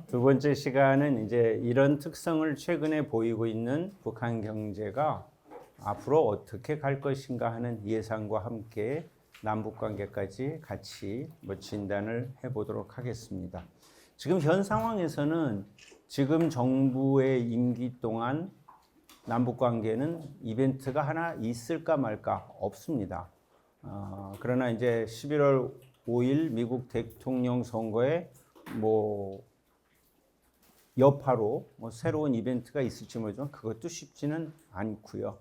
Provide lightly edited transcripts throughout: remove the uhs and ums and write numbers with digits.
두 번째 시간은 이제 이런 특성을 최근에 보이고 있는 북한 경제가 앞으로 어떻게 갈 것인가 하는 예상과 함께 남북 관계까지 같이 진단을 해보도록 하겠습니다. 지금 현 상황에서는 지금 정부의 임기 동안 남북 관계는 이벤트가 하나 있을까 말까 없습니다. 그러나 이제 11월 5일 미국 대통령 선거에 여파로 새로운 이벤트가 있을지 모르지만 그것도 쉽지는 않고요.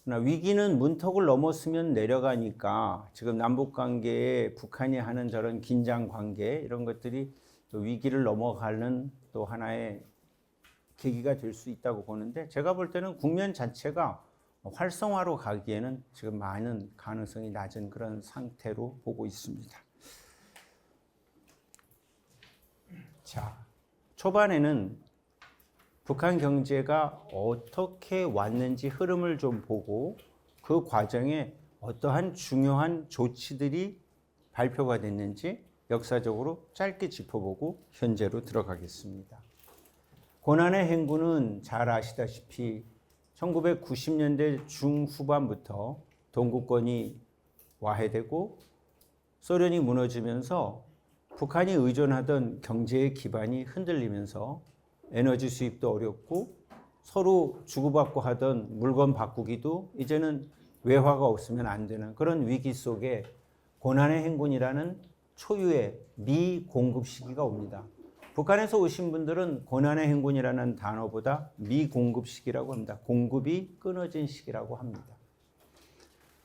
그러나 위기는 문턱을 넘었으면 내려가니까 지금 남북 관계에 북한이 하는 저런 긴장 관계 이런 것들이 또 위기를 넘어가는 또 하나의 계기가 될 수 있다고 보는데, 제가 볼 때는 국면 자체가 활성화로 가기에는 지금 많은 가능성이 낮은 그런 상태로 보고 있습니다. 자, 초반에는 북한 경제가 어떻게 왔는지 흐름을 좀 보고 그 과정에 어떠한 중요한 조치들이 발표가 됐는지 역사적으로 짧게 짚어보고 현재로 들어가겠습니다. 고난의 행군은 잘 아시다시피 1990년대 중후반부터 동구권이 와해되고 소련이 무너지면서 북한이 의존하던 경제의 기반이 흔들리면서 에너지 수입도 어렵고 서로 주고받고 하던 물건 바꾸기도 이제는 외화가 없으면 안 되는 그런 위기 속에 고난의 행군이라는 초유의 미공급 시기가 옵니다. 북한에서 오신 분들은 고난의 행군이라는 단어보다 미공급 시기라고 합니다. 공급이 끊어진 시기라고 합니다.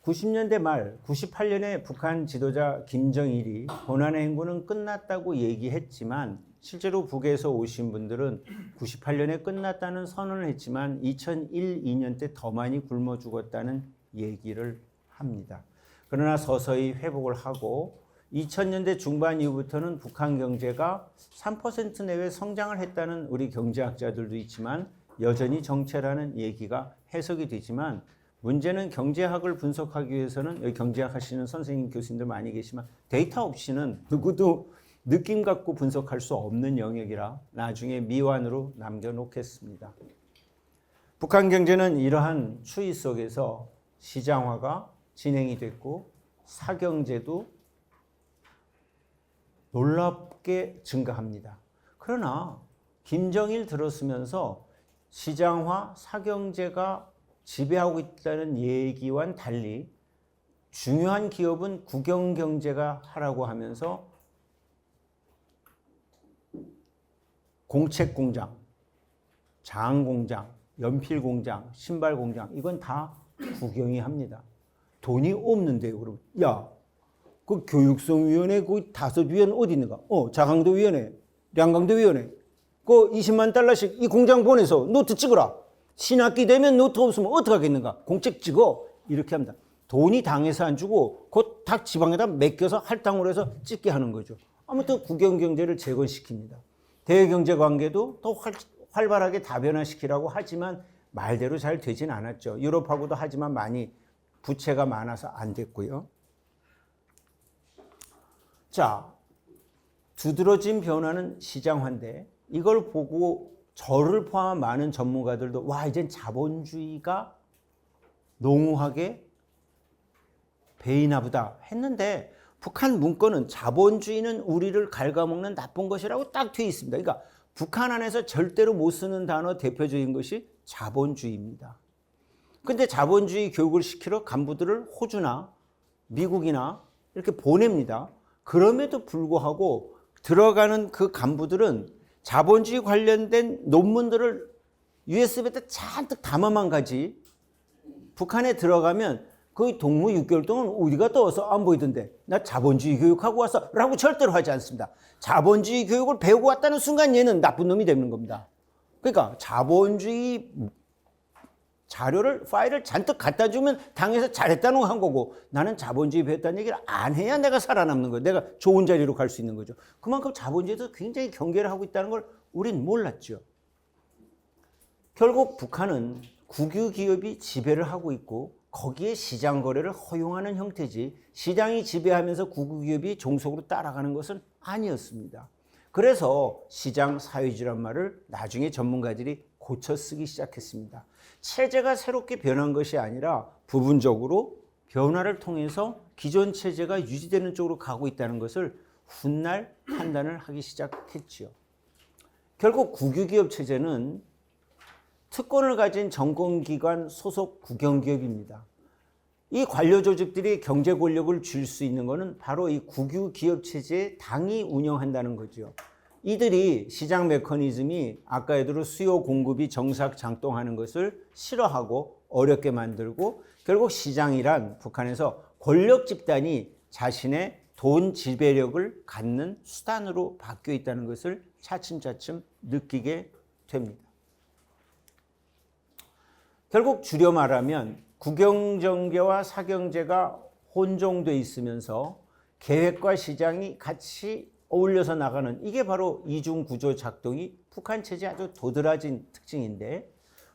90년대 말 98년에 북한 지도자 김정일이 고난의 행군은 끝났다고 얘기했지만 실제로 북에서 오신 분들은 98년에 끝났다는 선언을 했지만 2001, 2년 때 더 많이 굶어 죽었다는 얘기를 합니다. 그러나 서서히 회복을 하고 2000년대 중반 이후부터는 북한 경제가 3% 내외 성장을 했다는 우리 경제학자들도 있지만 여전히 정체라는 얘기가 해석이 되지만, 문제는 경제학을 분석하기 위해서는 여기 경제학 하시는 선생님 교수님들 많이 계시지만 데이터 없이는 누구도 느낌 갖고 분석할 수 없는 영역이라 나중에 미완으로 남겨놓겠습니다. 북한 경제는 이러한 추이 속에서 시장화가 진행이 됐고 사경제도 놀랍게 증가합니다. 그러나 김정일 들었으면서 시장화, 사경제가 지배하고 있다는 얘기와는 달리 중요한 기업은 국영경제가 하라고 하면서 공책공장, 장공장, 연필공장, 신발공장 이건 다 국영이 합니다. 돈이 없는데요. 그럼 야, 그 교육성위원회 그 5위원 어디 있는가? 자강도위원회, 량강도위원회 그 20만 달러씩 이 공장 보내서 노트 찍어라. 신학기 되면 노트 없으면 어떡하겠는가? 공책 찍어. 이렇게 합니다. 돈이 당에서 안 주고 곧 각 지방에다 맡겨서 할당으로 해서 찍게 하는 거죠. 아무튼 국영경제를 재건시킵니다. 대외경제관계도 더 활발하게 다변화시키라고 하지만 말대로 잘 되진 않았죠. 유럽하고도 하지만 많이 부채가 많아서 안 됐고요. 자, 두드러진 변화는 시장화인데 이걸 보고 저를 포함한 많은 전문가들도 와, 이젠 자본주의가 농후하게 배이나 보다 했는데, 북한 문건은 자본주의는 우리를 갉아먹는 나쁜 것이라고 딱 되어 있습니다. 그러니까 북한 안에서 절대로 못 쓰는 단어 대표적인 것이 자본주의입니다. 근데 자본주의 교육을 시키러 간부들을 호주나 미국이나 이렇게 보냅니다. 그럼에도 불구하고 들어가는 그 간부들은 자본주의 관련된 논문들을 USB에다 잔뜩 담아만 가지 북한에 들어가면 거의 동무 6개월 동안 어디가 떠서 안 보이던데 나 자본주의 교육하고 왔어 라고 절대로 하지 않습니다. 자본주의 교육을 배우고 왔다는 순간 얘는 나쁜 놈이 되는 겁니다. 그러니까 자본주의 자료를 파일을 잔뜩 갖다 주면 당에서 잘했다는 거 한 거고, 나는 자본주의 배웠다는 얘기를 안 해야 내가 살아남는 거예요. 내가 좋은 자리로 갈 수 있는 거죠. 그만큼 자본주의에서 굉장히 경계를 하고 있다는 걸 우린 몰랐죠. 결국 북한은 국유 기업이 지배를 하고 있고 거기에 시장 거래를 허용하는 형태지 시장이 지배하면서 국유 기업이 종속으로 따라가는 것은 아니었습니다. 그래서 시장 사회주의란 말을 나중에 전문가들이 고쳐 쓰기 시작했습니다. 체제가 새롭게 변한 것이 아니라 부분적으로 변화를 통해서 기존 체제가 유지되는 쪽으로 가고 있다는 것을 훗날 판단을 하기 시작했지요. 결국 국유기업 체제는 특권을 가진 정권기관 소속 국영기업입니다. 이 관료 조직들이 경제 권력을 줄 수 있는 것은 바로 이 국유기업 체제에 당이 운영한다는 거죠. 이들이 시장 메커니즘이 아까 예대로 수요 공급이 정상 작동하는 것을 싫어하고 어렵게 만들고 결국 시장이란 북한에서 권력 집단이 자신의 돈 지배력을 갖는 수단으로 바뀌어 있다는 것을 차츰차츰 느끼게 됩니다. 결국 줄여 말하면 국영정제와 사경제가 혼종돼 있으면서 계획과 시장이 같이 어울려서 나가는 이게 바로 이중구조 작동이 북한 체제의 아주 도드라진 특징인데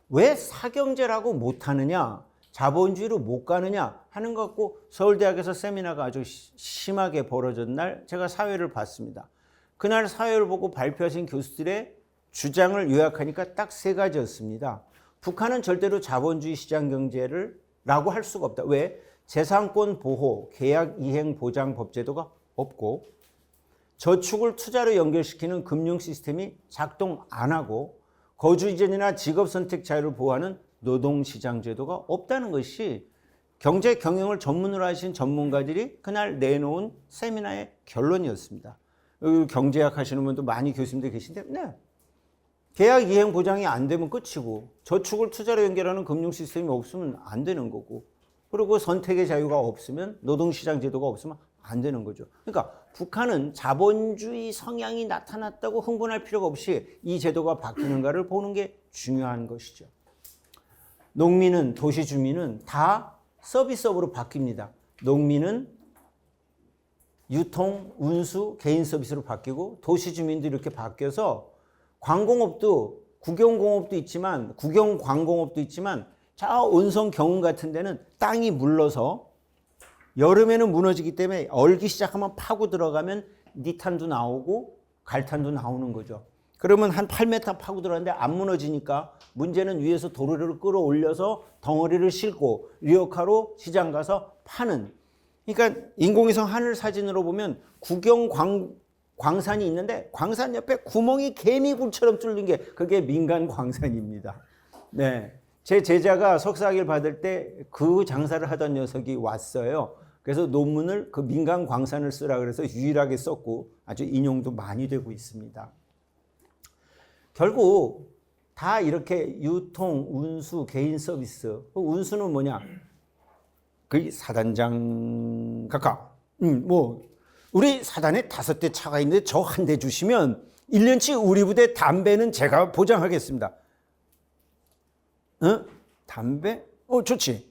왜 사경제라고 못하느냐, 자본주의로 못 가느냐 하는 것 갖고 서울대학에서 세미나가 아주 심하게 벌어진 날 제가 사회를 봤습니다. 그날 사회를 보고 발표하신 교수들의 주장을 요약하니까 딱 세 가지였습니다. 북한은 절대로 자본주의 시장 경제를 라고 할 수가 없다. 왜? 재산권 보호, 계약 이행 보장 법제도가 없고 저축을 투자로 연결시키는 금융 시스템이 작동 안 하고 거주 이전이나 직업 선택 자유를 보호하는 노동시장 제도가 없다는 것이 경제 경영을 전문으로 하신 전문가들이 그날 내놓은 세미나의 결론이었습니다. 여기 경제학 하시는 분도 많이 교수님들 계신데 네. 계약 이행 보장이 안 되면 끝이고 저축을 투자로 연결하는 금융 시스템이 없으면 안 되는 거고 그리고 선택의 자유가 없으면 노동시장 제도가 없으면 안 되는 거죠. 그러니까 북한은 자본주의 성향이 나타났다고 흥분할 필요가 없이 이 제도가 바뀌는가를 보는 게 중요한 것이죠. 농민은 도시 주민은 다 서비스업으로 바뀝니다. 농민은 유통, 운수, 개인 서비스로 바뀌고 도시 주민도 이렇게 바뀌어서 관공업도 국영공업도 있지만 국영관공업도 있지만 저 온성 경운 같은 데는 땅이 물러서 여름에는 무너지기 때문에 얼기 시작하면 파고 들어가면 니탄도 나오고 갈탄도 나오는 거죠. 그러면 한 8m 파고 들어갔는데 안 무너지니까 문제는 위에서 도로를 끌어올려서 덩어리를 싣고 리어카로 시장 가서 파는. 그러니까 인공위성 하늘 사진으로 보면 광산이 있는데 광산 옆에 구멍이 개미굴처럼 뚫린 게 그게 민간 광산입니다. 네, 제 제자가 석사학위를 받을 때 그 장사를 하던 녀석이 왔어요. 그래서 논문을 그 민간 광산을 쓰라 그래서 유일하게 썼고 아주 인용도 많이 되고 있습니다. 결국 다 이렇게 유통, 운수, 개인 서비스. 운수는 뭐냐? 그 사단장 각하. 우리 사단에 5대 차가 있는데 저 한 대 주시면 1년치 우리 부대 담배는 제가 보장하겠습니다. 담배? 좋지.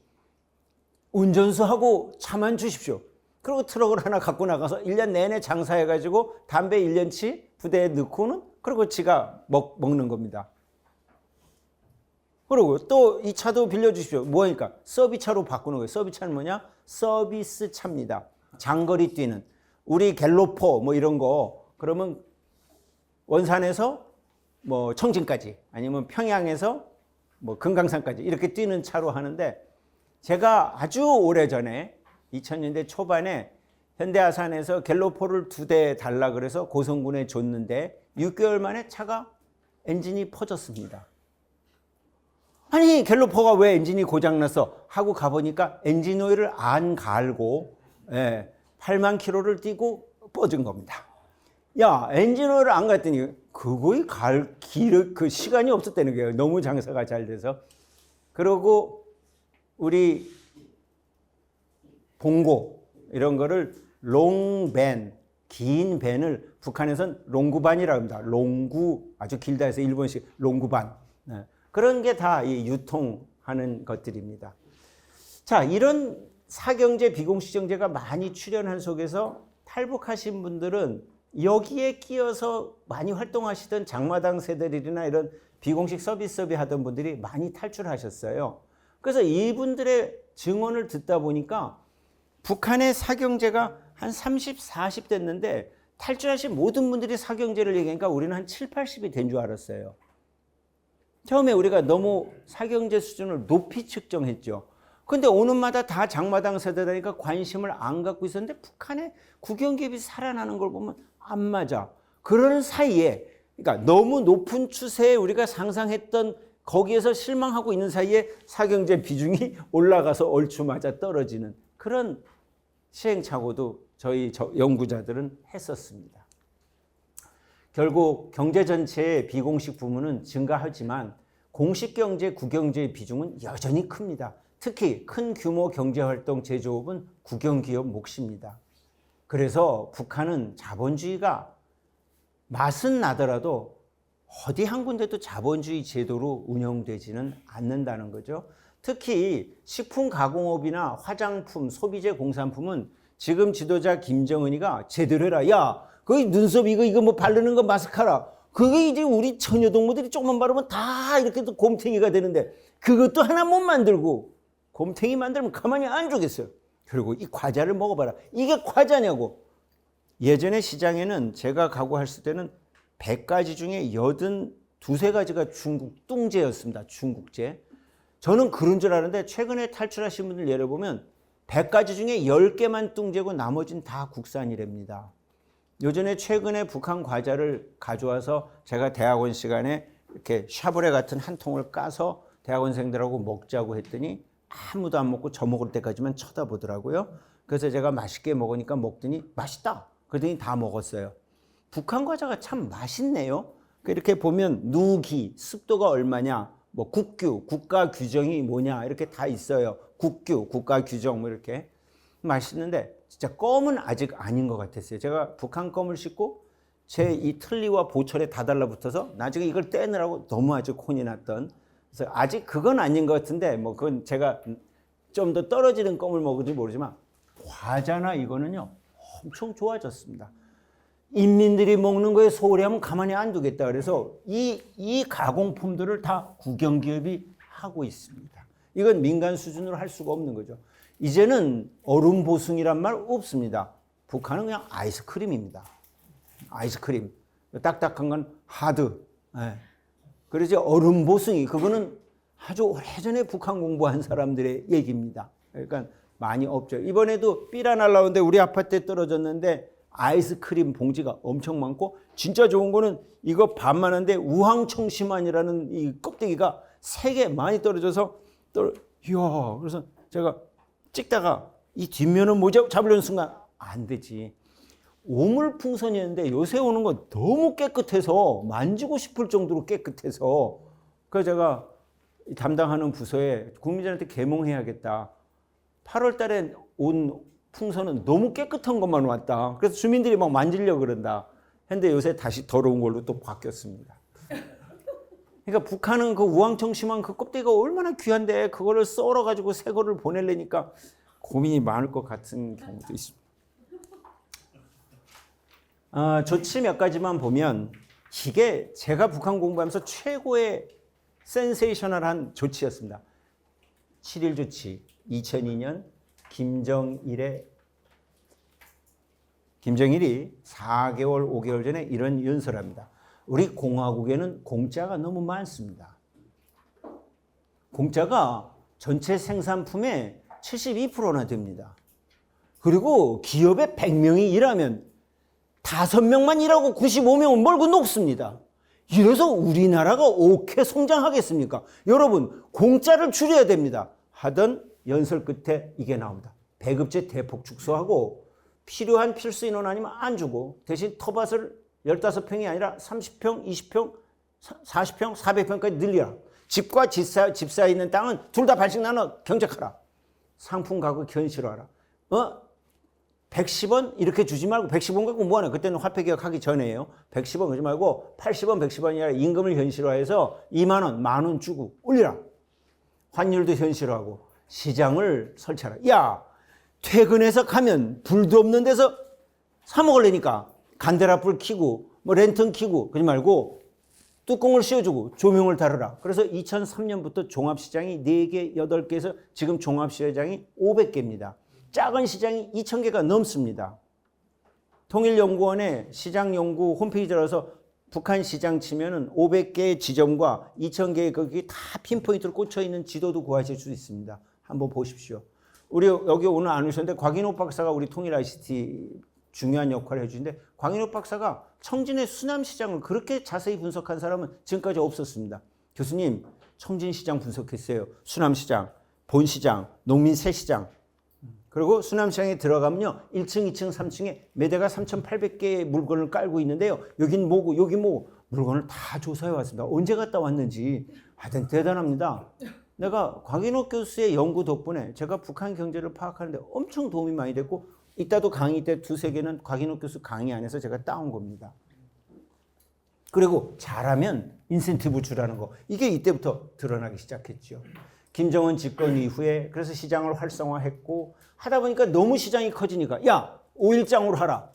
운전수하고 차만 주십시오. 그리고 트럭을 하나 갖고 나가서 1년 내내 장사해가지고 담배 1년치 부대에 넣고는 그리고 지가 먹는 겁니다. 그리고 또 이 차도 빌려주십시오. 뭐니까? 서비스차로 바꾸는 거예요. 서비스차는 뭐냐? 서비스 차입니다. 장거리 뛰는. 우리 갤로퍼 뭐 이런 거 그러면 원산에서 뭐 청진까지 아니면 평양에서 뭐 금강산까지 이렇게 뛰는 차로 하는데 제가 아주 오래전에 2000년대 초반에 현대아산에서 갤로퍼를 2대 달라 그래서 고성군에 줬는데 6개월 만에 차가 엔진이 퍼졌습니다. 아니 갤로퍼가 왜 엔진이 고장났어? 하고 가보니까 엔진 오일을 안 갈고 8만 킬로를 뛰고 뻗은 겁니다. 야 엔진 오일을 안 갔더니 그거에 갈 그 시간이 없었다는 거예요. 너무 장사가 잘 돼서. 그러고 우리 봉고 이런 거를 롱밴 긴 밴을 북한에선 롱구반이라고 합니다. 롱구 아주 길다 해서 일본식 롱구반. 그런 게 다 이 유통하는 것들입니다. 자, 이런 사경제, 비공시정제가 많이 출현한 속에서 탈북하신 분들은 여기에 끼어서 많이 활동하시던 장마당 세대들이나 이런 비공식 서비스업이 하던 분들이 많이 탈출하셨어요. 그래서 이분들의 증언을 듣다 보니까 북한의 사경제가 한 30, 40 됐는데 탈출하신 모든 분들이 사경제를 얘기하니까 우리는 한 7, 80이 된 줄 알았어요. 처음에 우리가 너무 사경제 수준을 높이 측정했죠. 근데 오는마다 다 장마당 세대다니까 관심을 안 갖고 있었는데 북한의 국영기업이 살아나는 걸 보면 안 맞아. 그러는 사이에 그러니까 너무 높은 추세에 우리가 상상했던 거기에서 실망하고 있는 사이에 사경제 비중이 올라가서 얼추 맞아 떨어지는 그런 시행착오도 저희 연구자들은 했었습니다. 결국 경제 전체의 비공식 부문은 증가하지만 공식 경제, 국영제의 비중은 여전히 큽니다. 특히 큰 규모 경제활동 제조업은 국영기업 몫입니다. 그래서 북한은 자본주의가 맛은 나더라도 어디 한 군데도 자본주의 제도로 운영되지는 않는다는 거죠. 특히 식품가공업이나 화장품, 소비재 공산품은 지금 지도자 김정은이가 제대로 해라. 야, 거기 눈썹 이거 뭐 바르는 거 마스카라. 그게 이제 우리 처녀 동무들이 조금만 바르면 다 이렇게 또 곰탱이가 되는데 그것도 하나 못 만들고 곰탱이 만들면 가만히 안 두겠어요. 그리고 이 과자를 먹어봐라. 이게 과자냐고. 예전에 시장에는 제가 가고 했을 때는 100가지 중에 82가지가 중국 뚱제였습니다. 중국제. 저는 그런 줄 알았는데 최근에 탈출하신 분들 예를 보면 100가지 중에 10개만 뚱제고 나머지는 다 국산이랍니다. 요전에 최근에 북한 과자를 가져와서 제가 대학원 시간에 이렇게 샤브레 같은 한 통을 까서 대학원생들하고 먹자고 했더니 아무도 안 먹고 저 먹을 때까지만 쳐다보더라고요. 그래서 제가 맛있게 먹으니까 먹더니 맛있다. 그러더니 다 먹었어요. 북한 과자가 참 맛있네요. 이렇게 보면 누기, 습도가 얼마냐, 뭐 국규, 국가 규정이 뭐냐 이렇게 다 있어요. 국규, 국가 규정 뭐 이렇게 맛있는데 진짜 껌은 아직 아닌 것 같았어요. 제가 북한 껌을 씹고 제 이 틀니와 보철에 다 달라붙어서 나중에 이걸 떼느라고 너무 아주 혼이 났던. 그래서 아직 그건 아닌 것 같은데 뭐 그건 제가 좀 더 떨어지는 껌을 먹을지 모르지만 과자나 이거는요 엄청 좋아졌습니다. 인민들이 먹는 거에 소홀히 하면 가만히 안 두겠다. 그래서 이 가공품들을 다 국영기업이 하고 있습니다. 이건 민간 수준으로 할 수가 없는 거죠. 이제는 얼음 보승이란 말 없습니다. 북한은 그냥 아이스크림입니다. 아이스크림. 딱딱한 건 하드. 네. 그래서 얼음 보승이 그거는 아주 오래전에 북한 공부한 사람들의 얘기입니다. 그러니까 많이 없죠. 이번에도 삐라 날라오는데 우리 아파트에 떨어졌는데 아이스크림 봉지가 엄청 많고 진짜 좋은 거는 이거 반만한데 우황청심환이라는 이 껍데기가 3개 많이 떨어져서 이야 그래서 제가 찍다가 이 뒷면은 뭐지 잡으려는 순간 안 되지. 오물풍선이었는데 요새 오는 건 너무 깨끗해서 만지고 싶을 정도로 깨끗해서 그래서 제가 담당하는 부서에 국민들한테 개몽해야겠다. 8월 달에 온 풍선은 너무 깨끗한 것만 왔다. 그래서 주민들이 막 만지려고 그런다. 근데 요새 다시 더러운 걸로 또 바뀌었습니다. 그러니까 북한은 그 우황청심한 그 껍데기가 얼마나 귀한데 그거를 썰어가지고 새 거를 보내려니까 고민이 많을 것 같은 경우도 있습니다. 조치 몇 가지만 보면 이게 제가 북한 공부하면서 최고의 센세이셔널한 조치였습니다. 7.1 조치 2002년 김정일이 4개월, 5개월 전에 이런 연설합니다. 우리 공화국에는 공짜가 너무 많습니다. 공짜가 전체 생산품의 72%나 됩니다. 그리고 기업에 100명이 일하면 5명만 일하고 95명은 멀고 녹습니다. 이래서 우리나라가 어떻게 성장하겠습니까? 여러분 공짜를 줄여야 됩니다. 하던 연설 끝에 이게 나옵니다. 배급제 대폭 축소하고 필요한 필수 인원 아니면 안 주고 대신 터밭을 15평이 아니라 30평, 20평, 40평, 400평까지 늘리라. 집과 집 사이에 있는 땅은 둘 다 반씩 나눠 경작하라. 상품 가격 현실화하라. 110원 이렇게 주지 말고 110원 갖고 뭐하나. 그때는 화폐 개혁하기 전에요. 110원 그러지 말고 80원, 110원이 아니라 임금을 현실화해서 2만 원, 10,000원 주고 올리라. 환율도 현실화하고 시장을 설치하라. 야, 퇴근해서 가면 불도 없는 데서 사 먹으려니까 간데라 불 켜고 뭐 랜턴 켜고 그러지 말고 뚜껑을 씌워주고 조명을 달으라. 그래서 2003년부터 종합시장이 4개, 8개에서 지금 종합시장이 500개입니다. 작은 시장이 2,000개가 넘습니다. 통일연구원의 시장연구 홈페이지 들어서 북한 시장 치면은 500개의 지점과 2000개의 거기 다 핀포인트로 꽂혀 있는 지도도 구하실 수 있습니다. 한번 보십시오. 우리 여기 오늘 안 오셨는데 곽인호 박사가 우리 통일 ICT 중요한 역할을 해주는데 광인호 박사가 청진의 수남시장을 그렇게 자세히 분석한 사람은 지금까지 없었습니다. 교수님, 청진시장 분석했어요. 수남시장, 본시장, 농민세시장. 그리고 수남시장에 들어가면요. 1층, 2층, 3층에 매대가 3,800개의 물건을 깔고 있는데요. 여긴 뭐고 여기 뭐고 물건을 다 조사해 왔습니다. 언제 갔다 왔는지 하여튼 대단합니다. 내가 곽인호 교수의 연구 덕분에 제가 북한 경제를 파악하는데 엄청 도움이 많이 됐고 이따도 강의 때 두세 개는 곽인호 교수 강의 안에서 제가 따온 겁니다. 그리고 잘하면 인센티브 주라는 거. 이게 이때부터 드러나기 시작했죠. 김정은 집권 이후에 그래서 시장을 활성화했고 하다 보니까 너무 시장이 커지니까 야 5일장으로 하라.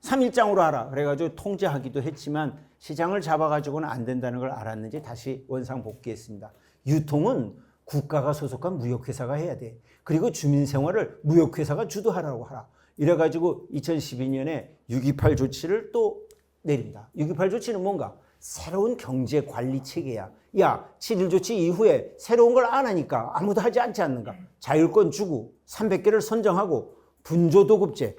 3일장으로 하라. 그래가지고 통제하기도 했지만 시장을 잡아가지고는 안 된다는 걸 알았는지 다시 원상 복귀했습니다. 유통은 국가가 소속한 무역회사가 해야 돼. 그리고 주민생활을 무역회사가 주도하라고 하라. 이래가지고 2012년에 6.28 조치를 또 내립니다. 6.28 조치는 뭔가? 새로운 경제관리 체계야. 야, 7.1 조치 이후에 새로운 걸 안 하니까 아무도 하지 않지 않는가? 자율권 주고 300개를 선정하고 분조도급제.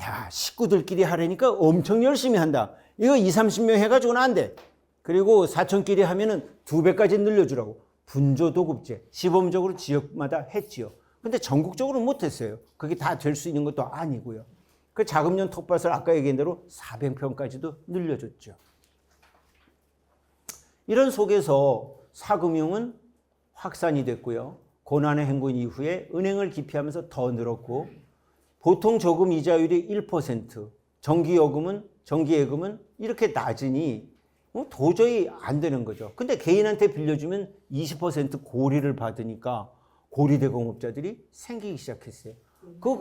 야, 식구들끼리 하려니까 엄청 열심히 한다. 이거 20, 30명 해가지고는 안 돼. 그리고 사촌끼리 하면은 2배까지 늘려주라고. 분조도급제. 시범적으로 지역마다 했지요. 근데 전국적으로 못했어요. 그게 다 될 수 있는 것도 아니고요. 그 자금련 텃밭을 아까 얘기한 대로 400평까지도 늘려줬죠. 이런 속에서 사금융은 확산이 됐고요. 고난의 행군 이후에 은행을 기피하면서 더 늘었고 보통 저금 이자율이 1%, 정기예금은 이렇게 낮으니 도저히 안 되는 거죠. 근데 개인한테 빌려주면 20% 고리를 받으니까 고리대공업자들이 생기기 시작했어요. 그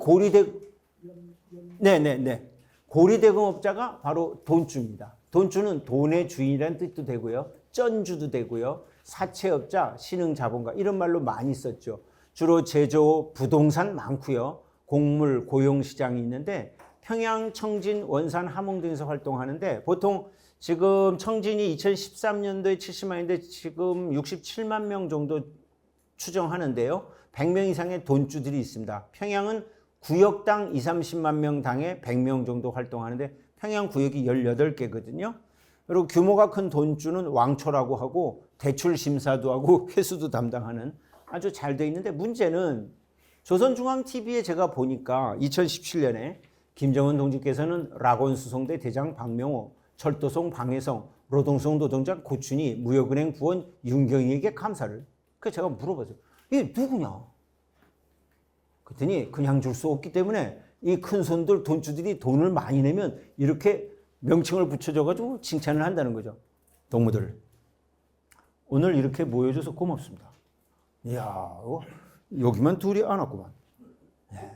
고리대공업자가 바로 돈주입니다. 돈주는 돈의 주인이라는 뜻도 되고요. 쩐주도 되고요. 사채업자, 신흥자본가 이런 말로 많이 썼죠. 주로 제조, 부동산 많고요. 곡물, 고용시장이 있는데 평양, 청진, 원산, 함흥 등에서 활동하는데 보통 지금 청진이 2013년도에 70만인데 지금 67만 명 정도 추정하는데요. 100명 이상의 돈주들이 있습니다. 평양은 구역당 20, 30만 명 당에 100명 정도 활동하는데 평양 구역이 18개거든요. 그리고 규모가 큰 돈주는 왕초라고 하고 대출 심사도 하고 회수도 담당하는 아주 잘 돼 있는데 문제는 조선중앙TV에 제가 보니까 2017년에 김정은 동지께서는 락원수송대 대장 박명호, 철도송 방해성, 노동송 노동장 고춘희, 무역은행 부원 윤경희에게 감사를. 그래서 제가 물어봤어요. 이게 누구냐? 그랬더니 그냥 줄 수 없기 때문에 이 큰손들 돈주들이 돈을 많이 내면 이렇게 명칭을 붙여줘가지고 칭찬을 한다는 거죠. 동무들. 오늘 이렇게 모여줘서 고맙습니다. 이야, 여기만 둘이 안 왔구만. 네.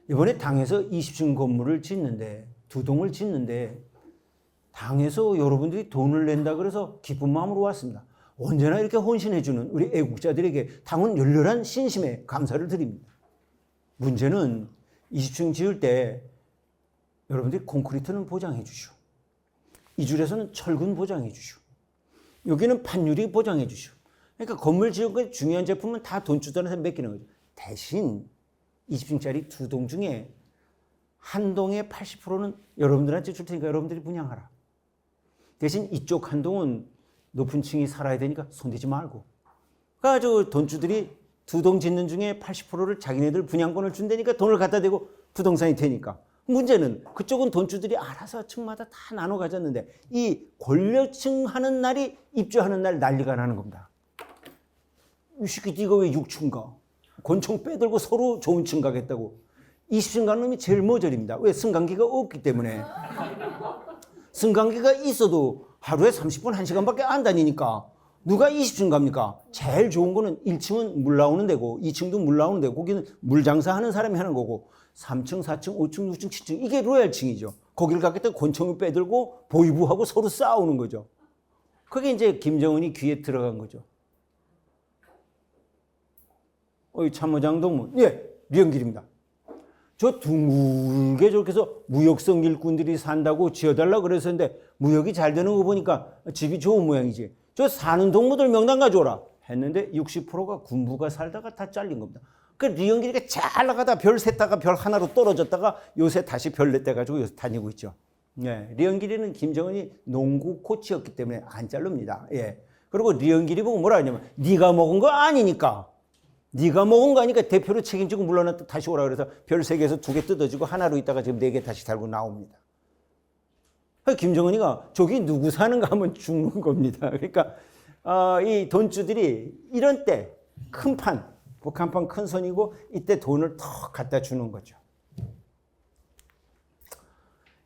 이번에 당에서 20층 건물을 짓는데, 2동을 짓는데, 당에서 여러분들이 돈을 낸다 그래서 기쁜 마음으로 왔습니다. 언제나 이렇게 헌신해주는 우리 애국자들에게 당은 열렬한 신심에 감사를 드립니다. 문제는 20층 지을 때 여러분들이 콘크리트는 보장해 주시오. 이줄에서는 철근 보장해 주시오. 여기는 판유리 보장해 주시오. 그러니까 건물 지을 때 중요한 제품은 다 돈주단에서 맡기는 거죠. 대신 20층짜리 2동 중에 한 동의 80%는 여러분들한테 줄 테니까 여러분들이 분양하라. 대신 이쪽 한 동은 높은 층이 살아야 되니까 손대지 말고. 그래가지고 돈주들이 2동 짓는 중에 80%를 자기네들 분양권을 준다니까 돈을 갖다 대고 부동산이 되니까. 문제는 그쪽은 돈주들이 알아서 층마다 다 나눠 가졌는데 이 권력층 하는 날이 입주하는 날 난리가 나는 겁니다. 이 새끼 네가 왜 6층 가? 권총 빼들고 서로 좋은 층 가겠다고. 20층 가는 놈이 제일 모자립니다. 왜? 승강기가 없기 때문에. 승강기가 있어도 하루에 30분 1시간밖에 안 다니니까 누가 20층 갑니까? 제일 좋은 거는 1층은 물 나오는 데고 2층도 물 나오는 데고 거기는 물 장사하는 사람이 하는 거고 3층, 4층, 5층, 6층, 7층 이게 로얄층이죠. 거기를 갔겠다 권총을 빼들고 보이부하고 서로 싸우는 거죠. 그게 이제 김정은이 귀에 들어간 거죠. 참모장 동문, 예, 류영길입니다. 저 둥글게 저렇게 해서 무역성 일꾼들이 산다고 지어달라 그랬었는데 무역이 잘 되는 거 보니까 집이 좋은 모양이지. 저 사는 동무들 명단 가져오라 했는데 60%가 군부가 살다가 다 잘린 겁니다. 그 리언길이가 잘 나가다 별 셋다가 별 하나로 떨어졌다가 요새 다시 별 넷 돼가지고 요새 다니고 있죠. 예, 리언길이는 김정은이 농구 코치였기 때문에 안 자릅니다. 예. 그리고 리언길이 보고 뭐라 하냐면 네가 먹은 거 아니니까. 네가 먹은 거 아니까 대표로 책임지고 물러났다 다시 오라 그래서 별 3개에서 2개 뜯어지고 하나로 있다가 지금 4개 다시 달고 나옵니다. 김정은이가 저기 누구 사는가 하면 죽는 겁니다. 그러니까 이 돈주들이 이런 때 큰 판, 북한판 큰 선이고 이때 돈을 턱 갖다 주는 거죠.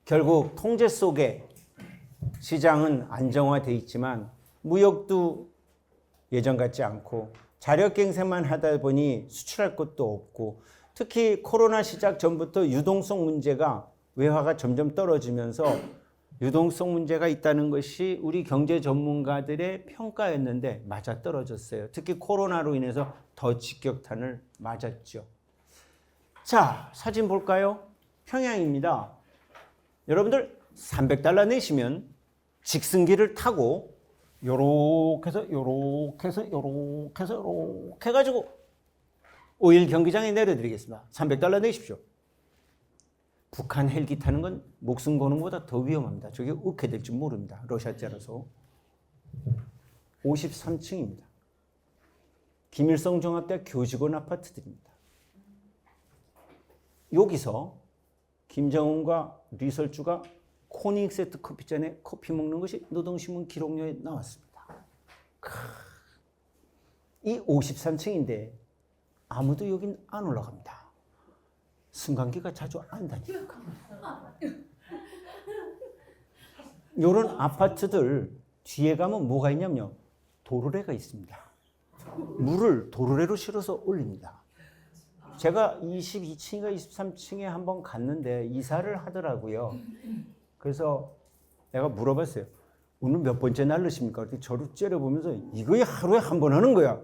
결국 통제 속에 시장은 안정화돼 있지만 무역도 예전 같지 않고 자력갱생만 하다 보니 수출할 것도 없고 특히 코로나 시작 전부터 유동성 문제가 외화가 점점 떨어지면서 유동성 문제가 있다는 것이 우리 경제 전문가들의 평가였는데 맞아 떨어졌어요. 특히 코로나로 인해서 더 직격탄을 맞았죠. 자, 사진 볼까요? 평양입니다. 여러분들 300달러 내시면 직승기를 타고 요렇게 해서 요렇게 해서 요렇게 해서 요렇게 해가지고 오일 경기장에 내려드리겠습니다. 300달러 내십시오. 북한 헬기 타는 건 목숨 거는 것보다 더 위험합니다. 저게 어떻게 될지 모릅니다. 러시아제라서. 53층입니다. 김일성 종합대학 교직원 아파트들입니다. 여기서 김정은과 리설주가 코닝 세트 커피잔에 커피 먹는 것이 노동신문 기록료에 나왔습니다. 이 53층인데 아무도 여긴 안 올라갑니다. 승강기가 자주 안 다니니까. 이런 아파트들 뒤에 가면 뭐가 있냐면요. 도르래가 있습니다. 물을 도르래로 실어서 올립니다. 제가 22층인가 23층에 한번 갔는데 이사를 하더라고요. 그래서 내가 물어봤어요. 오늘 몇 번째 날르십니까? 그랬더니 저를 째려보면서 이거 하루에 한 번 하는 거야.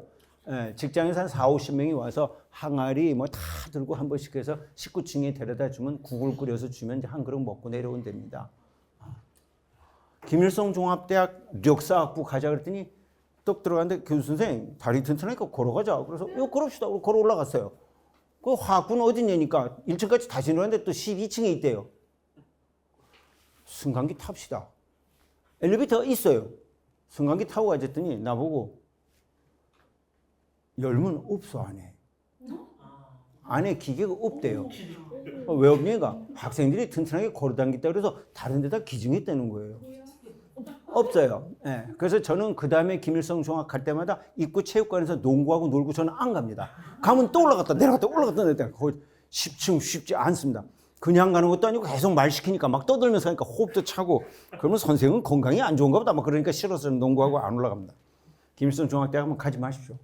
예, 직장에서 한 4, 50명이 와서 항아리 뭐 다 들고 한 번씩 해서 19층에 데려다 주면 국을 끓여서 주면 이제 한 그릇 먹고 내려온답니다. 김일성 종합대학 역사학부 가자 그랬더니 떡 들어갔는데 교수 선생님 다리 튼튼하니까 걸어가자. 그래서 이거 걸읍시다. 걸어 올라갔어요. 그 화학부는 어딨냐니까 1층까지 다시 내려왔는데 또 12층에 있대요. 승강기 탑시다. 엘리베이터가 있어요. 승강기 타고 가졌더니 나보고 열면 없어 안에. 안에 기계가 없대요. 왜 없냐니까 학생들이 튼튼하게 걸어다니겠다 그래서 다른 데다 기증했다는 거예요. 없어요. 네. 그래서 저는 그 다음에 김일성 종합 갈 때마다 입구 체육관에서 농구하고 놀고 저는 안 갑니다. 가면 또 올라갔다 내려갔다 올라갔다 내려갔다. 거의 10층 쉽지 않습니다. 그냥 가는 것도 아니고 계속 말 시키니까 막 떠들면서 하니까 호흡도 차고 그러면 선생은 건강이 안 좋은가 보다 막 그러니까 싫어서 농구하고 안 올라갑니다. 김일성 종합대학 한번 가지 마십시오.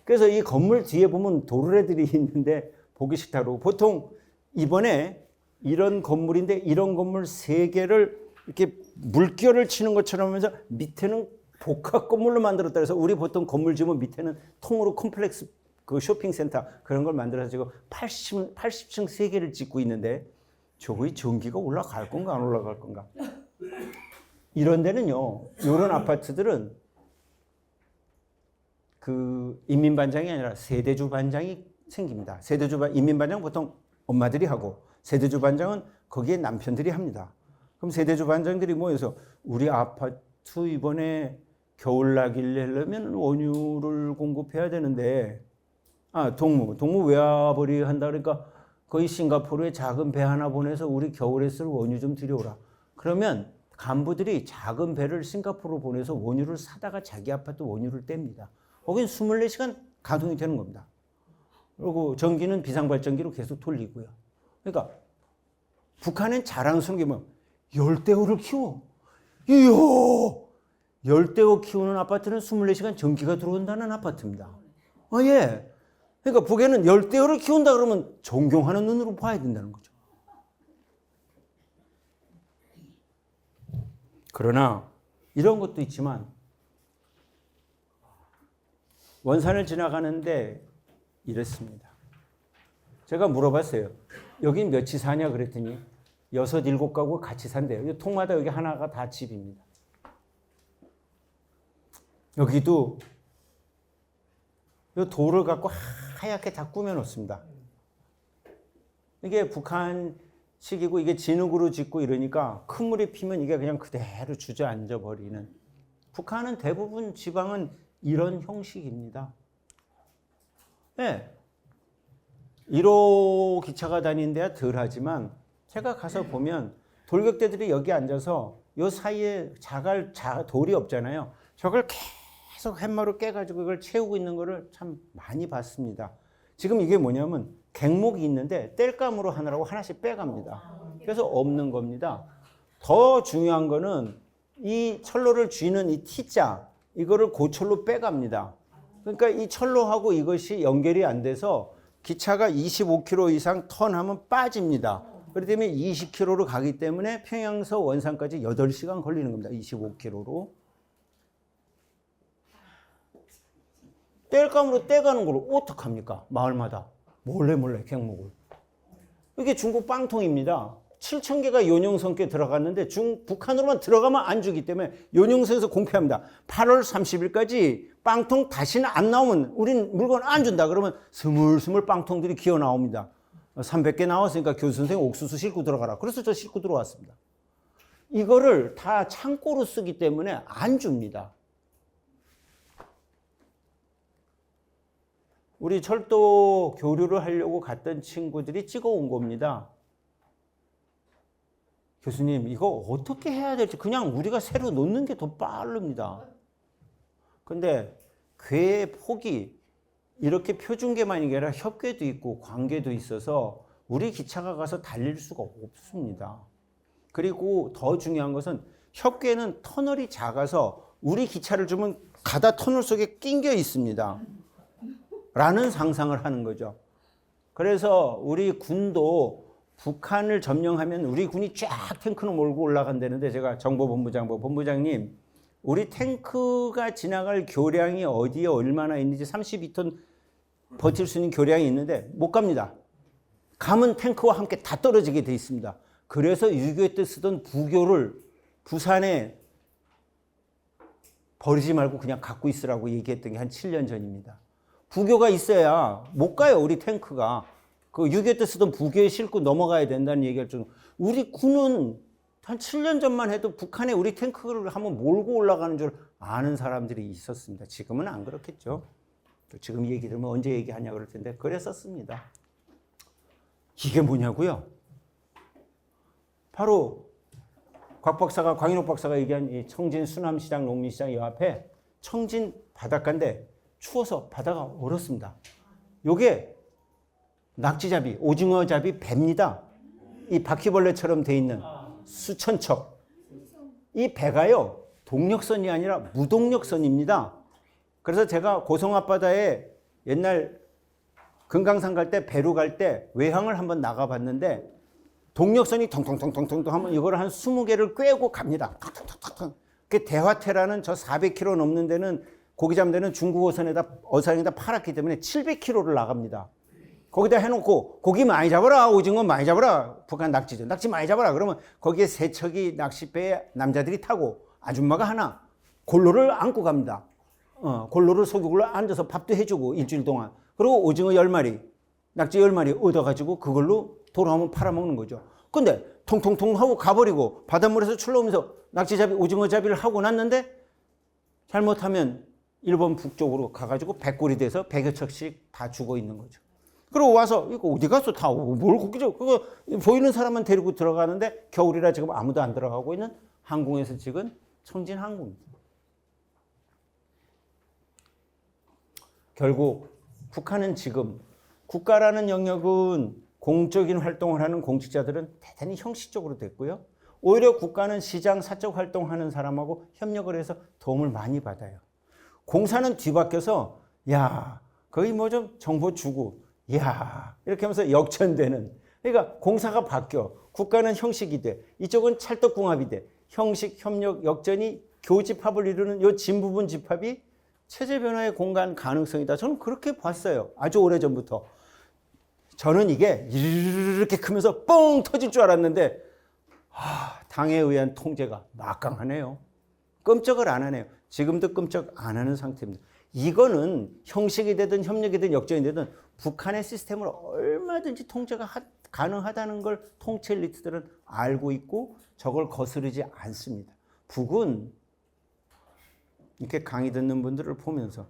그래서 이 건물 뒤에 보면 도르래들이 있는데 보기 싫다고 보통 이번에 이런 건물인데 이런 건물 3개를 이렇게 물결을 치는 것처럼 하면서 밑에는 복합 건물로 만들었다 그래서 우리 보통 건물 지으면 밑에는 통으로 컴플렉스 그 쇼핑센터 그런 걸 만들어서 지금 80층 3개를 짓고 있는데 저거의 전기가 올라갈 건가 안 올라갈 건가. 이런 데는요. 이런 아파트들은 그 인민반장이 아니라 세대주 반장이 생깁니다. 인민반장 보통 엄마들이 하고 세대주 반장은 거기에 남편들이 합니다. 그럼 세대주 반장들이 모여서 우리 아파트 이번에 겨울나기를 하려면 원유를 공급해야 되는데 동무 외화벌이 한다 그러니까 거기 싱가포르에 작은 배 하나 보내서 우리 겨울에 쓸 원유 좀 들여오라. 그러면 간부들이 작은 배를 싱가포르로 보내서 원유를 사다가 자기 아파트 원유를 뗍니다. 거긴 24시간 가동이 되는 겁니다. 그리고 전기는 비상발전기로 계속 돌리고요. 그러니까 북한은 자랑스러운 게 뭐 열대어를 키워. 이야! 열대어 키우는 아파트는 24시간 전기가 들어온다는 아파트입니다. 예. 그러니까 북에는 열대어를 키운다 그러면 존경하는 눈으로 봐야 된다는 거죠. 그러나 이런 것도 있지만 원산을 지나가는데 이랬습니다. 제가 물어봤어요. 여긴 몇이 사냐 그랬더니 6, 7가구 같이 산대요. 이 통마다 여기 하나가 다 집입니다. 여기도 이 돌을 갖고 하얗게 다 꾸며놓습니다. 이게 북한식이고 이게 진흙으로 짓고 이러니까 큰 물이 피면 이게 그냥 그대로 주저앉아 버리는. 북한은 대부분 지방은 이런 형식입니다. 네. 1호 기차가 다니는 데야 덜 하지만 제가 가서 보면 돌격대들이 여기 앉아서 요 사이에 돌이 없잖아요. 저걸 계속 팻말로 깨가지고 이걸 채우고 있는 거를 참 많이 봤습니다. 지금 이게 뭐냐면 갱목이 있는데 땔감으로 하느라고 하나씩 빼갑니다. 그래서 없는 겁니다. 더 중요한 거는 이 철로를 쥐는 이 T자 이거를 고철로 빼갑니다. 그러니까 이 철로하고 이것이 연결이 안 돼서 기차가 25km 이상 턴하면 빠집니다. 그렇기 때문에 20km로 가기 때문에 평양에서 원산까지 8시간 걸리는 겁니다. 25km로. 땔감으로 떼가는 걸 어떡합니까? 마을마다. 몰래 갱목을. 이게 중국 빵통입니다. 7,000개가 연용선께 들어갔는데 북한으로만 들어가면 안 주기 때문에 연용선에서 공표합니다. 8월 30일까지 빵통 다시는 안 나오면 우린 물건 안 준다. 그러면 스물스물 빵통들이 기어 나옵니다. 300개 나왔으니까 교수 선생님 옥수수 싣고 들어가라. 그래서 저 싣고 들어왔습니다. 이거를 다 창고로 쓰기 때문에 안 줍니다. 우리 철도 교류를 하려고 갔던 친구들이 찍어온 겁니다. 교수님, 이거 어떻게 해야 될지 그냥 우리가 새로 놓는 게 더 빠릅니다. 근데 궤의 폭이 이렇게 표준궤만이 아니라 협궤도 있고 광궤도 있어서 우리 기차가 가서 달릴 수가 없습니다. 그리고 더 중요한 것은 협궤는 터널이 작아서 우리 기차를 주면 가다 터널 속에 낑겨 있습니다. 라는 상상을 하는 거죠. 그래서 우리 군도 북한을 점령하면 우리 군이 쫙 탱크를 몰고 올라간다는데 제가 본부장님 우리 탱크가 지나갈 교량이 어디에 얼마나 있는지 32톤 버틸 수 있는 교량이 있는데 못 갑니다. 가면 탱크와 함께 다 떨어지게 돼 있습니다. 그래서 6.25 때 쓰던 부교를 부산에 버리지 말고 그냥 갖고 있으라고 얘기했던 게 한 7년 전입니다. 부교가 있어야 못 가요, 우리 탱크가. 그 6.25 때 쓰던 부교에 싣고 넘어가야 된다는 얘기할 정도. 우리 군은 한 7년 전만 해도 북한에 우리 탱크를 한번 몰고 올라가는 줄 아는 사람들이 있었습니다. 지금은 안 그렇겠죠. 지금 얘기 들으면 언제 얘기하냐 그럴 텐데 그랬었습니다. 이게 뭐냐고요? 바로 광인옥 박사가 얘기한 이 청진 수남시장 농민시장 이 앞에 청진 바닷가인데 추워서 바다가 얼었습니다. 요게 낙지잡이, 오징어잡이 배입니다. 이 바퀴벌레처럼 돼 있는 수천 척. 이 배가요, 동력선이 아니라 무동력선입니다. 그래서 제가 고성 앞바다에 옛날 금강산 갈 때, 배로 갈 때 외항을 한번 나가봤는데 동력선이 텅텅텅텅텅 하면 이걸 한 20개를 꿰고 갑니다. 텅텅텅텅. 그 대화태라는 저 400km 넘는 데는 고기 잡는 데는 중국 어선에다 팔았기 때문에 700km를 나갑니다. 거기다 해놓고 고기 많이 잡아라, 오징어 많이 잡아라, 북한 낙지죠. 낙지 많이 잡아라. 그러면 거기에 세척이 낚싯배에 남자들이 타고 아줌마가 하나 골로를 안고 갑니다. 골로를 소국으로 앉아서 밥도 해주고 일주일 동안. 그리고 오징어 10마리, 낙지 10마리 얻어가지고 그걸로 돌아오면 팔아먹는 거죠. 근데 통통통 하고 가버리고 바닷물에서 출러오면서 낙지잡이, 오징어잡이를 하고 났는데 잘못하면 일본 북쪽으로 가가지고 백골이 돼서 100여 척씩 다 죽어 있는 거죠. 그리고 와서 이거 어디 갔어? 다 뭘 거기죠? 그거 보이는 사람만 데리고 들어가는데 겨울이라 지금 아무도 안 들어가고 있는 항공에서 찍은 청진 항공입니다. 결국 북한은 지금 국가라는 영역은 공적인 활동을 하는 공직자들은 대단히 형식적으로 됐고요. 오히려 국가는 시장 사적 활동하는 사람하고 협력을 해서 도움을 많이 받아요. 공사는 뒤바뀌어서 야 거의 뭐 좀 정보 주고 야 이렇게 하면서 역전되는. 그러니까 공사가 바뀌어 국가는 형식이 돼 이쪽은 찰떡궁합이 돼 형식 협력 역전이 교집합을 이루는 이 진부분 집합이 체제 변화의 공간 가능성이다. 저는 그렇게 봤어요. 아주 오래전부터. 저는 이게 이렇게 크면서 뻥 터질 줄 알았는데 당에 의한 통제가 막강하네요. 끔찍을 안 하네요. 지금도 끔찍 안 하는 상태입니다. 이거는 형식이 되든 협력이 되든 역전이 되든 북한의 시스템을 얼마든지 통제가 가능하다는 걸 통치 엘리트들은 알고 있고 저걸 거스르지 않습니다. 북은 이렇게 강의 듣는 분들을 보면서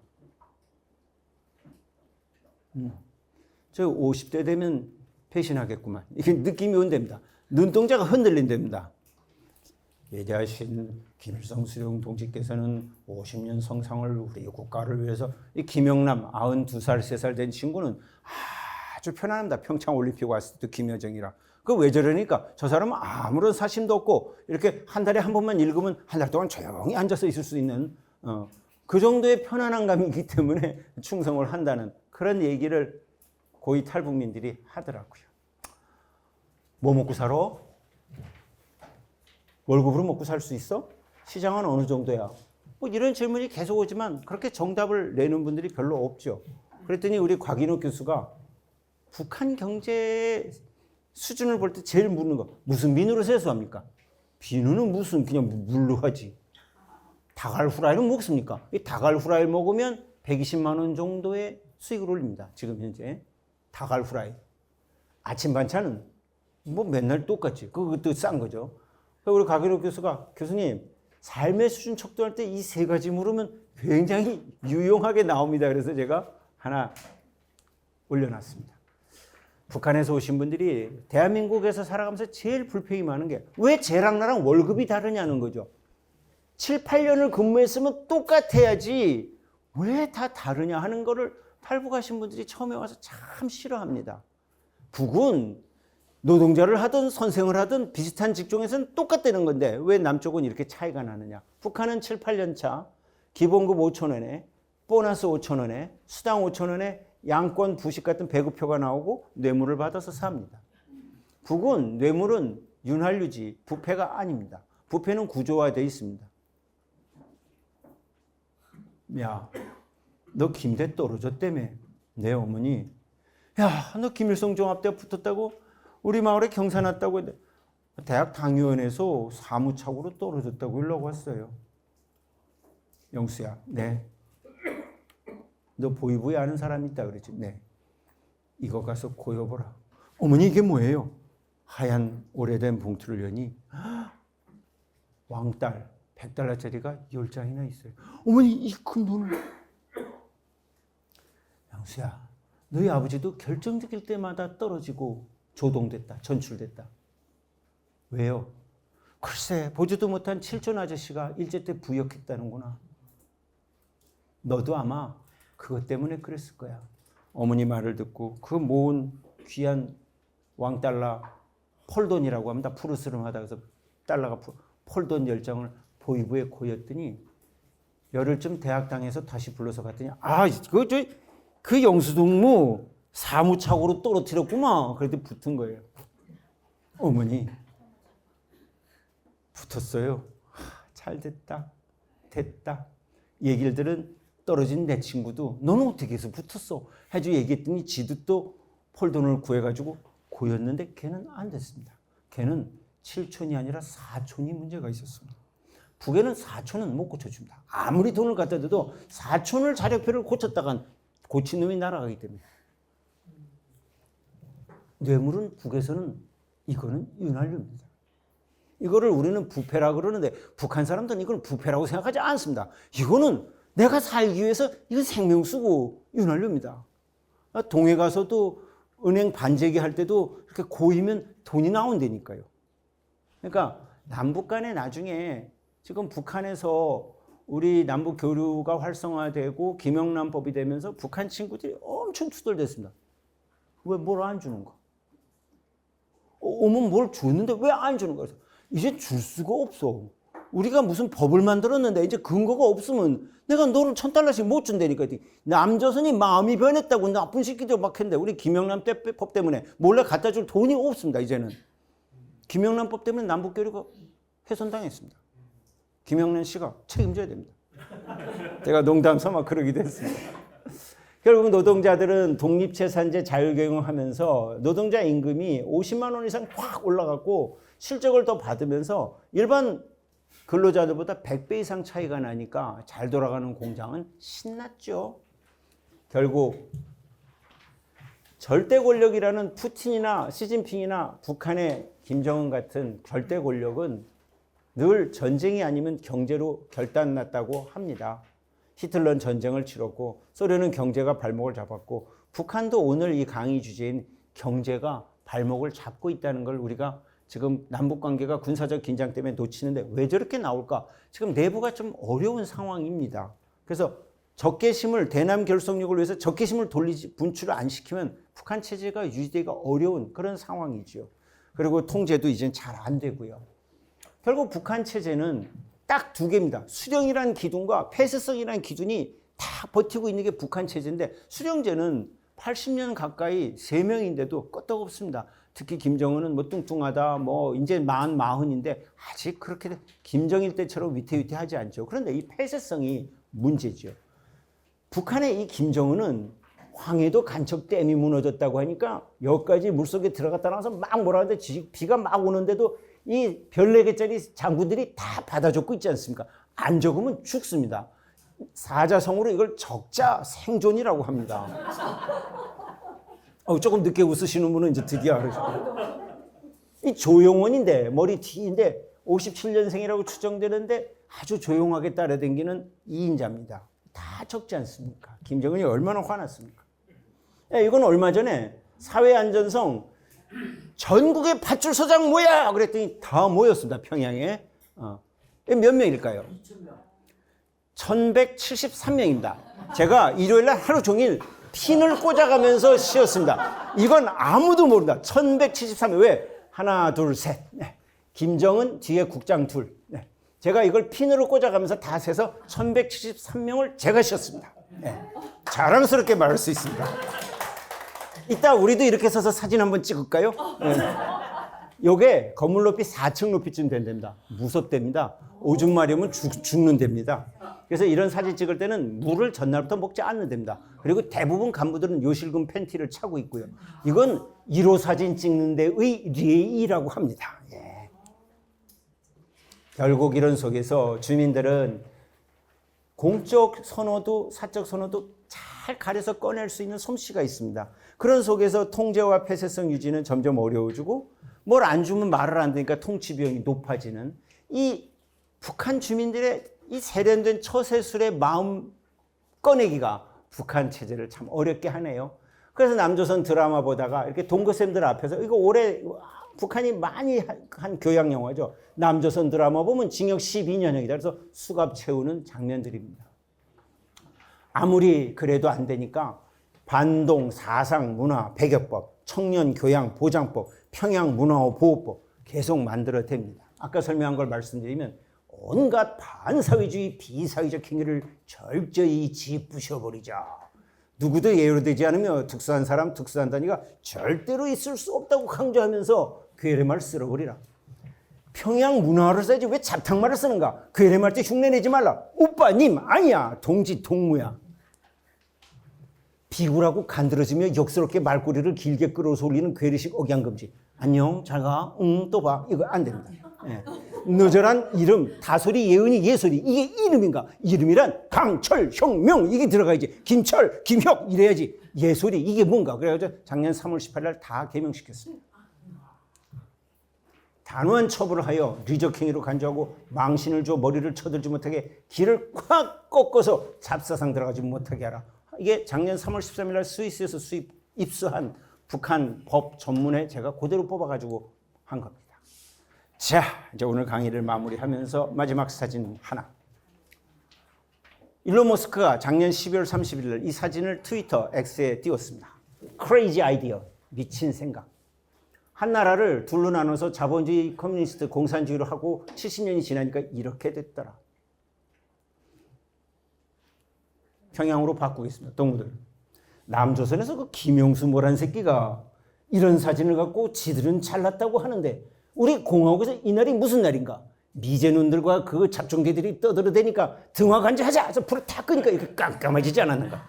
저 50대 되면 배신하겠구만. 이게 느낌이 온답니다. 눈동자가 흔들린답니다. 예대하신 김일성 수령 동지께서는 50년 성상을 우리 국가를 위해서 이 김영남 92살, 3살 된 친구는 아주 편안합니다. 평창올림픽 왔을 때 김여정이랑. 그 왜 저러니까 저 사람은 아무런 사심도 없고 이렇게 한 달에 한 번만 읽으면 한 달 동안 조용히 앉아서 있을 수 있는 그 정도의 편안한 감이기 때문에 충성을 한다는 그런 얘기를 고위 탈북민들이 하더라고요. 뭐 먹고 살아? 월급으로 먹고 살 수 있어? 시장은 어느 정도야? 뭐 이런 질문이 계속 오지만 그렇게 정답을 내는 분들이 별로 없죠. 그랬더니 우리 곽인호 교수가 북한 경제 수준을 볼 때 제일 묻는 거 무슨 비누로 세수합니까? 비누는 무슨 그냥 물로 하지. 닭알 후라이는 먹습니까? 이 닭알 후라이 먹으면 120만 원 정도의 수익을 올립니다. 지금 현재 닭알 후라이. 아침 반찬은 뭐 맨날 똑같지. 그것도 싼 거죠. 우리 곽인호 교수가 교수님 삶의 수준 척도할 때 이 세 가지 물으면 굉장히 유용하게 나옵니다. 그래서 제가 하나 올려놨습니다. 북한에서 오신 분들이 대한민국에서 살아가면서 제일 불평이 많은 게 왜 쟤랑 나랑 월급이 다르냐는 거죠. 7, 8년을 근무했으면 똑같아야지 왜 다 다르냐 하는 거를 탈북하신 분들이 처음에 와서 참 싫어합니다. 북은 노동자를 하든 선생을 하든 비슷한 직종에서는 똑같다는 건데 왜 남쪽은 이렇게 차이가 나느냐. 북한은 7, 8년 차 기본급 5,000원에 보너스 5,000원에 수당 5,000원에 양권 부식 같은 배급표가 나오고 뇌물을 받아서 삽니다. 북은 뇌물은 윤활유지 부패가 아닙니다. 부패는 구조화되어 있습니다. 야, 너 김대 떨어졌다며. 내 어머니 야, 너 김일성 종합대학 붙었다고? 우리 마을에 경사 났다고 했는데 대학 당위원회에서 사무착오로 떨어졌다고 연락 왔어요. 영수야, 네. 너 보이보이 아는 사람 있다 그랬지? 네. 이거 가서 고여보라. 어머니 이게 뭐예요? 하얀 오래된 봉투를 여니 왕딸 100달러짜리가 10장이나 있어요. 어머니 이 큰 돈을. 영수야, 너희 아버지도 결정적일 때마다 떨어지고 조동됐다, 전출됐다. 왜요? 글쎄 보지도 못한 칠촌 아저씨가 일제 때 부역했다는구나. 너도 아마 그것 때문에 그랬을 거야. 어머니 말을 듣고 그 모은 귀한 왕달러 폴돈이라고 합니다. 푸르스름하다 해서 달러가 폴돈 10장을 보이부에 고였더니 열흘쯤 대학당에서 다시 불러서 갔더니 그 영수동무 사무착오로 떨어뜨렸구만. 그랬더니 붙은 거예요. 어머니 붙었어요. 잘 됐다. 얘기를 들은 떨어진 내 친구도 너는 어떻게 해서 붙었어? 해주 얘기했더니 지도 또 폴돈을 구해가지고 고였는데 걔는 안 됐습니다. 걔는 7촌이 아니라 4촌이 문제가 있었습니다. 북에는 4촌은 못 고쳐줍니다. 아무리 돈을 갖다 대도 4촌을 자력표를 고쳤다간 고친 놈이 날아가기 때문에. 뇌물은 북에서는 이거는 윤활유입니다. 이거를 우리는 부패라고 그러는데 북한 사람들은 이걸 부패라고 생각하지 않습니다. 이거는 내가 살기 위해서 이건 생명수고 윤활유입니다. 동해 가서도 은행 반재기 할 때도 이렇게 고이면 돈이 나온다니까요. 그러니까 남북 간에 나중에 지금 북한에서 우리 남북 교류가 활성화되고 김영란법이 되면서 북한 친구들이 엄청 투덜댔습니다. 왜 뭘 안 주는 거? 오면 뭘 줬는데 왜 안 주는 거야? 이제 줄 수가 없어. 우리가 무슨 법을 만들었는데 이제 근거가 없으면 내가 너를 1,000달러씩 못 준다니까. 남조선이 마음이 변했다고 나쁜 새끼들 막 했는데 우리 김영란법 때문에 몰래 갖다 줄 돈이 없습니다. 이제는. 김영란법 때문에 남북교류가 훼손당했습니다. 김영란 씨가 책임져야 됩니다. 제가 농담 삼아 그러기도 했습니다. 결국 노동자들은 독립재산제 자율경영하면서 노동자 임금이 50만 원 이상 확 올라갔고 실적을 더 받으면서 일반 근로자들보다 100배 이상 차이가 나니까 잘 돌아가는 공장은 신났죠. 결국 절대 권력이라는 푸틴이나 시진핑이나 북한의 김정은 같은 절대 권력은 늘 전쟁이 아니면 경제로 결단났다고 합니다. 히틀러는 전쟁을 치렀고 소련은 경제가 발목을 잡았고 북한도 오늘 이 강의 주제인 경제가 발목을 잡고 있다는 걸 우리가 지금 남북관계가 군사적 긴장 때문에 놓치는데 왜 저렇게 나올까? 지금 내부가 좀 어려운 상황입니다. 그래서 적개심을 대남 결속력을 위해서 적개심을 분출을 안 시키면 북한 체제가 유지되기가 어려운 그런 상황이죠. 그리고 통제도 이젠 잘 안 되고요. 결국 북한 체제는 딱 두 개입니다. 수령이라는 기둥과 폐쇄성이라는 기준이 다 버티고 있는 게 북한 체제인데 수령제는 80년 가까이 3명인데도 끄떡없습니다. 특히 김정은은 뭐 뚱뚱하다, 뭐 이제 마흔인데 아직 그렇게 김정일 때처럼 위태위태하지 않죠. 그런데 이 폐쇄성이 문제죠. 북한의 이 김정은은 황해도 간척 댐이 무너졌다고 하니까 여기까지 물속에 들어갔다 나와서 막 몰아가는데 비가 막 오는데도 이 별 4개짜리 장군들이 다 받아줬고 있지 않습니까? 안 적으면 죽습니다. 사자성어로 이걸 적자 생존이라고 합니다. 조금 늦게 웃으시는 분은 이제 드디어 알으시고. 이 조용원인데 머리 뒤인데 57년생이라고 추정되는데 아주 조용하게 따라다니는 2인자입니다. 다 적지 않습니까? 김정은이 얼마나 화났습니까? 이건 얼마 전에 사회안전성 전국의 밧줄소장 뭐야? 그랬더니 다 모였습니다. 평양에. 몇 명일까요? 1173명입니다. 제가 일요일날 하루 종일 핀을 꽂아가면서 쉬었습니다. 이건 아무도 모른다. 1173명. 왜? 하나, 둘, 셋. 네. 김정은 뒤에 국장 둘. 네. 제가 이걸 핀으로 꽂아가면서 다 세서 1173명을 제가 쉬었습니다. 네. 자랑스럽게 말할 수 있습니다. 이따 우리도 이렇게 서서 사진 한번 찍을까요? 네. 요게 건물 높이 4층 높이쯤 된답니다. 무섭답니다. 오줌 마려면 죽는답니다. 그래서 이런 사진 찍을 때는 물을 전날부터 먹지 않는답니다. 그리고 대부분 간부들은 요실금 팬티를 차고 있고요. 이건 1호 사진 찍는 데의 예의라고 합니다. 예. 결국 이런 속에서 주민들은 공적 선호도 사적 선호도 잘 가려서 꺼낼 수 있는 솜씨가 있습니다. 그런 속에서 통제와 폐쇄성 유지는 점점 어려워지고 뭘 안 주면 말을 안 되니까 통치 비용이 높아지는 이 북한 주민들의 이 세련된 처세술의 마음 꺼내기가 북한 체제를 참 어렵게 하네요. 그래서 남조선 드라마 보다가 이렇게 동거쌤들 앞에서 이거 올해 북한이 많이 한 교양 영화죠. 남조선 드라마 보면 징역 12년형이다. 그래서 수갑 채우는 장면들입니다. 아무리 그래도 안 되니까 반동 사상 문화 배격법, 청년 교양 보장법, 평양 문화호 보호법 계속 만들어댑니다. 아까 설명한 걸 말씀드리면 온갖 반사회주의 비사회적 행위를 철저히 짓부셔버리자. 누구도 예우되지 않으며 특수한 사람 특수한 단위가 절대로 있을 수 없다고 강조하면서 괴뢰말 쓸어버리라. 평양 문화를 써야지 왜 잡탕말을 쓰는가? 괴뢰말 때 흉내내지 말라. 오빠님 아니야. 동지 동무야. 비굴하고 간드러지며 역스럽게 말꼬리를 길게 끌어서 올리는 괴뢰식 억양금지. 안녕 잘가 또 봐. 이거 안 됩니다. 예. 너절한 이름 다소리 예은이 예소리 이게 이름인가? 이름이란 강철 혁명 이게 들어가야지. 김철 김혁 이래야지. 예소리 이게 뭔가? 그래가지고 작년 3월 18일 날 다 개명시켰습니다. 단호한 처벌을 하여 리적행위로 간주하고 망신을 줘 머리를 쳐들지 못하게 길을 콱 꺾어서 잡사상 들어가지 못하게 하라. 이게 작년 3월 13일 날 스위스에서 입수한 북한 법 전문에 제가 그대로 뽑아가지고 한 겁니다. 자, 이제 오늘 강의를 마무리하면서 마지막 사진 하나. 일론 머스크가 작년 12월 30일 날 이 사진을 트위터 X에 띄웠습니다. Crazy idea, 미친 생각. 한 나라를 둘로 나눠서 자본주의, 커뮤니스트, 공산주의로 하고 70년이 지나니까 이렇게 됐더라. 평양으로 바꾸겠습니다. 동무들. 남조선에서 그 김영수 뭐란 새끼가 이런 사진을 갖고 지들은 잘났다고 하는데 우리 공화국에서 이날이 무슨 날인가? 미제눈들과 그 잡종개들이 떠들어대니까 등화간지하자. 그래서 불을 다 끄니까 이렇게 깜깜해지지 않았는가?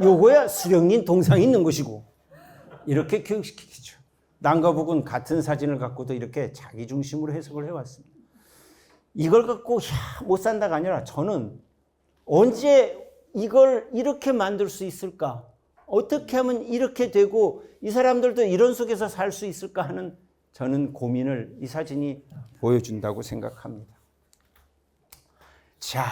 요거야 수령님 동상이 있는 곳이고. 이렇게 교육시키죠. 남과 북은 같은 사진을 갖고도 이렇게 자기 중심으로 해석을 해왔습니다. 이걸 갖고 못 산다가 아니라 저는 언제 이걸 이렇게 만들 수 있을까? 어떻게 하면 이렇게 되고 이 사람들도 이런 속에서 살 수 있을까 하는 저는 고민을 이 사진이 보여준다고 생각합니다. 자,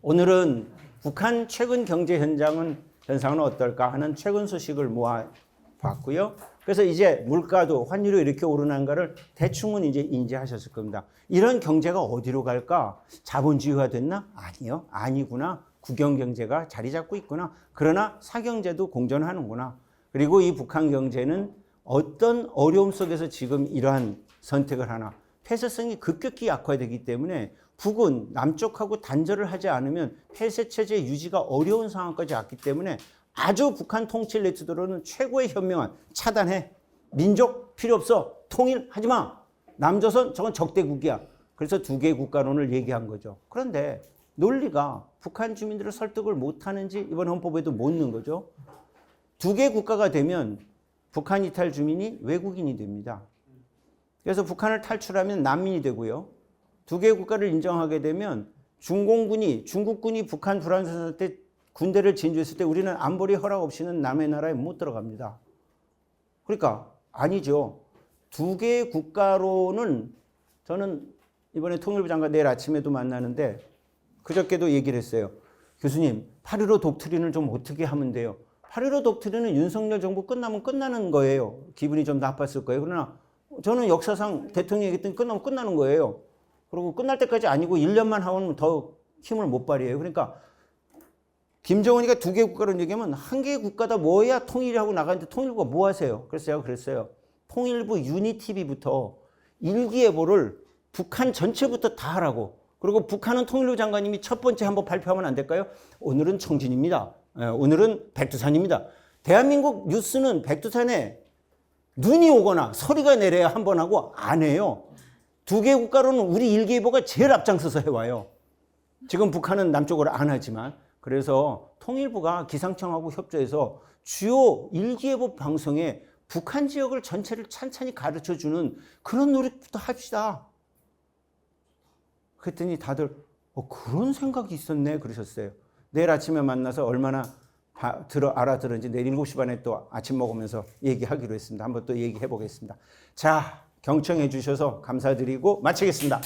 오늘은 북한 최근 경제 현상은 어떨까 하는 최근 소식을 모아봤고요. 그래서 이제 물가도 환율이 이렇게 오르는가를 대충은 이제 인지하셨을 겁니다. 이런 경제가 어디로 갈까? 자본주의화 됐나? 아니요. 아니구나. 국영경제가 자리 잡고 있구나. 그러나 사경제도 공존하는구나. 그리고 이 북한 경제는 어떤 어려움 속에서 지금 이러한 선택을 하나. 폐쇄성이 급격히 약화되기 때문에 북은 남쪽하고 단절을 하지 않으면 폐쇄체제 유지가 어려운 상황까지 왔기 때문에 아주 북한 통치를 내치도록은 최고의 현명한 차단해. 민족 필요 없어. 통일하지 마. 남조선 저건 적대국이야. 그래서 두 개의 국가론을 얘기한 거죠. 그런데 논리가 북한 주민들을 설득을 못하는지 이번 헌법에도 못 넣은 거죠. 두 개의 국가가 되면 북한 이탈 주민이 외국인이 됩니다. 그래서 북한을 탈출하면 난민이 되고요. 두 개의 국가를 인정하게 되면 중국군이 북한 불안정할 때 군대를 진주했을 때 우리는 안보리 허락 없이는 남의 나라에 못 들어갑니다. 그러니까 아니죠. 두 개의 국가로는 저는 이번에 통일부 장관 내일 아침에도 만나는데 그저께도 얘기를 했어요. 교수님, 8.15 독트린을 좀 어떻게 하면 돼요? 8.15 독트린은 윤석열 정부 끝나면 끝나는 거예요. 기분이 좀 나빴을 거예요. 그러나 저는 역사상 대통령이 얘기했더니 끝나면 끝나는 거예요. 그리고 끝날 때까지 아니고 1년만 하면 더 힘을 못 발휘해요. 그러니까 김정은이가 두 개의 국가로 얘기하면 한 개의 국가다 뭐야 통일하고 나가는데 통일부가 뭐 하세요? 그래서 제가 그랬어요. 통일부 유니티비부터 일기예보를 북한 전체부터 다 하라고. 그리고 북한은 통일부 장관님이 첫 번째 한번 발표하면 안 될까요? 오늘은 청진입니다. 오늘은 백두산입니다. 대한민국 뉴스는 백두산에 눈이 오거나 서리가 내려야 한 번 하고 안 해요. 두 개의 국가로는 우리 일기예보가 제일 앞장서서 해와요. 지금 북한은 남쪽으로 안 하지만. 그래서 통일부가 기상청하고 협조해서 주요 일기예보 방송에 북한 지역을 전체를 찬찬히 가르쳐주는 그런 노력부터 합시다. 그랬더니 다들 그런 생각이 있었네 그러셨어요. 내일 아침에 만나서 얼마나 알아들은지 내일 7시 반에 또 아침 먹으면서 얘기하기로 했습니다. 한번 또 얘기해 보겠습니다. 자, 경청해 주셔서 감사드리고 마치겠습니다.